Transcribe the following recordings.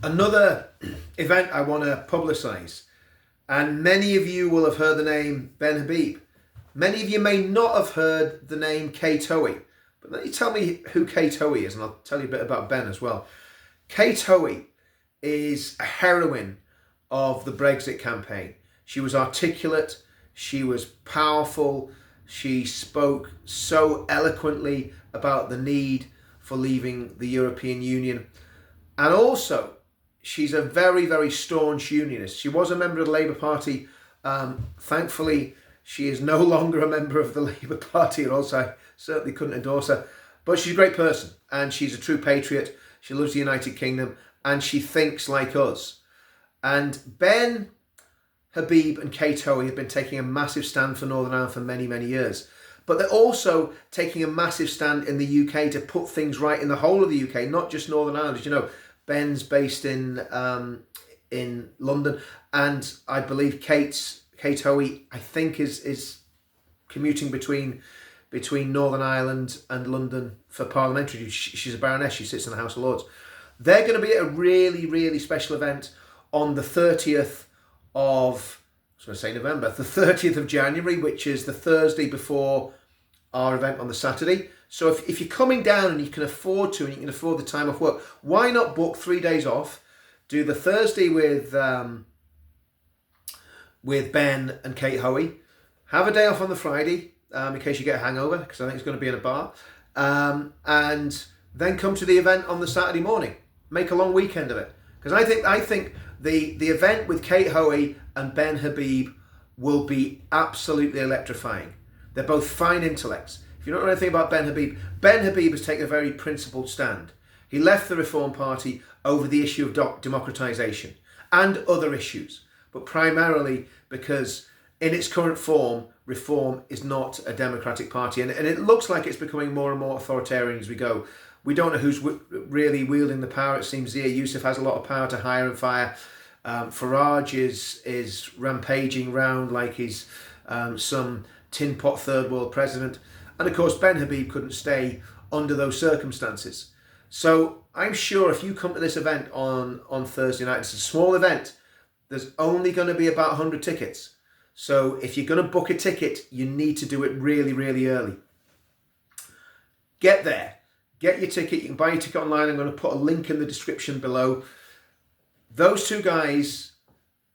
Another event I want to publicise, and many of you will have heard the name Ben Habib. Many of you may not have heard the name Kate Hoey, but let me tell me who Kate Hoey is, and I'll tell you a bit about Ben as well. Kate Hoey is a heroine of the Brexit campaign. She was articulate, she was powerful, she spoke so eloquently about the need for leaving the European Union. And also, she's a very, very staunch unionist. She was a member of the Labour Party. Thankfully, she is no longer a member of the Labour Party, or else I certainly couldn't endorse her. But she's a great person, and she's a true patriot. She loves the United Kingdom, and she thinks like us. And Ben Habib and Kate Hoey have been taking a massive stand for Northern Ireland for many, many years. But they're also taking a massive stand in the UK to put things right in the whole of the UK, not just Northern Ireland. As you know, Ben's based in London, and I believe Kate Hoey, I think, is commuting between Northern Ireland and London for parliamentary. She's a baroness. She sits in the House of Lords. They're going to be at a really, really special event on the 30th of, I was going to say November, the 30th of January, which is the Thursday before our event on the Saturday. So if you're coming down and you can afford to, and you can afford the time off work, why not book 3 days off, do the Thursday with Ben and Kate Hoey, have a day off on the Friday, in case you get a hangover, because I think it's going to be in a bar, and then come to the event on the Saturday morning. Make a long weekend of it. Because I think the event with Kate Hoey and Ben Habib will be absolutely electrifying. They're both fine intellects. If you don't know anything about Ben Habib has taken a very principled stand. He left the Reform Party over the issue of democratisation and other issues, but primarily because in its current form, Reform is not a democratic party, and it looks like it's becoming more and more authoritarian as we go. We don't know who's really wielding the power. It seems Zia Youssef has a lot of power to hire and fire. Farage is rampaging round like he's some tin pot third world president. And of course, Ben Habib couldn't stay under those circumstances. So I'm sure if you come to this event on Thursday night, it's a small event, there's only going to be about 100 tickets. So if you're going to book a ticket, you need to do it really, really early. Get there. Get your ticket. You can buy your ticket online. I'm going to put a link in the description below. Those two guys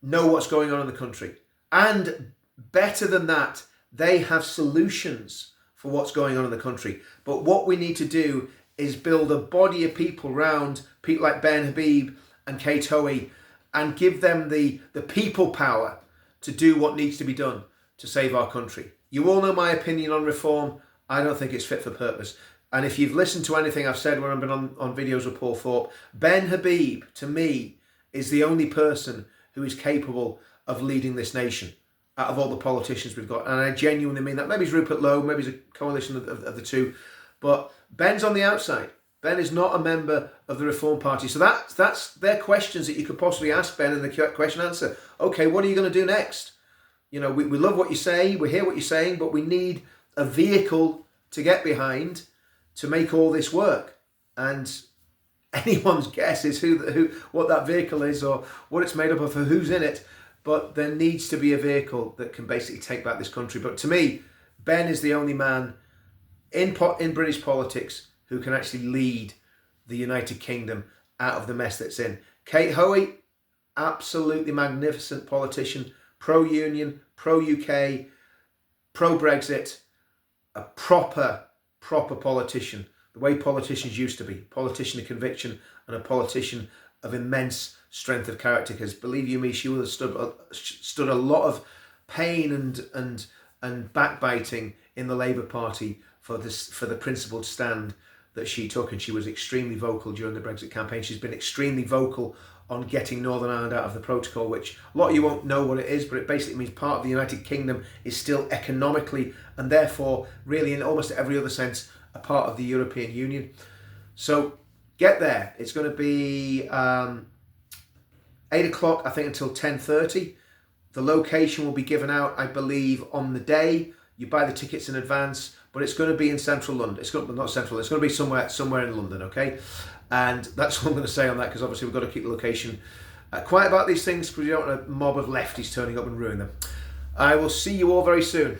know what's going on in the country. And better than that, they have solutions for what's going on in the country. But what we need to do is build a body of people around people like Ben Habib and Kate Hoey and give them the people power to do what needs to be done to save our country. You all know my opinion on Reform. I don't think it's fit for purpose. And if you've listened to anything I've said when I've been on videos with Paul Thorpe, Ben Habib, to me, is the only person who is capable of leading this nation out of all the politicians we've got. And I genuinely mean that. Maybe it's Rupert Lowe, maybe it's a coalition of the two. But Ben's on the outside. Ben is not a member of the Reform Party. So that's their questions that you could possibly ask Ben in the question answer. Okay, what are you going to do next? You know, we love what you say, we hear what you're saying, but we need a vehicle to get behind to make all this work. And anyone's guess is what that vehicle is or what it's made up of or who's in it. But there needs to be a vehicle that can basically take back this country. But to me, Ben is the only man in British politics who can actually lead the United Kingdom out of the mess that's in. Kate Hoey, absolutely magnificent politician, pro-union, pro-UK, pro-Brexit, a proper politician, the way politicians used to be. Politician of conviction and a politician of immense strength of character, because believe you me, she would have stood a lot of pain and backbiting in the Labour Party for the principled stand that she took, and she was extremely vocal during the Brexit campaign. She's been extremely vocal on getting Northern Ireland out of the protocol, which a lot of you won't know what it is, but it basically means part of the United Kingdom is still economically and therefore really in almost every other sense a part of the European Union. So get there. It's going to be 8 o'clock, I think, until 10:30. The location will be given out, I believe, on the day. You buy the tickets in advance, but it's going to be in central London. It's going to, not central. It's going to be somewhere in London. Okay, and that's all I'm going to say on that, because obviously we've got to keep the location quiet about these things, because we don't want a mob of lefties turning up and ruin them. I will see you all very soon.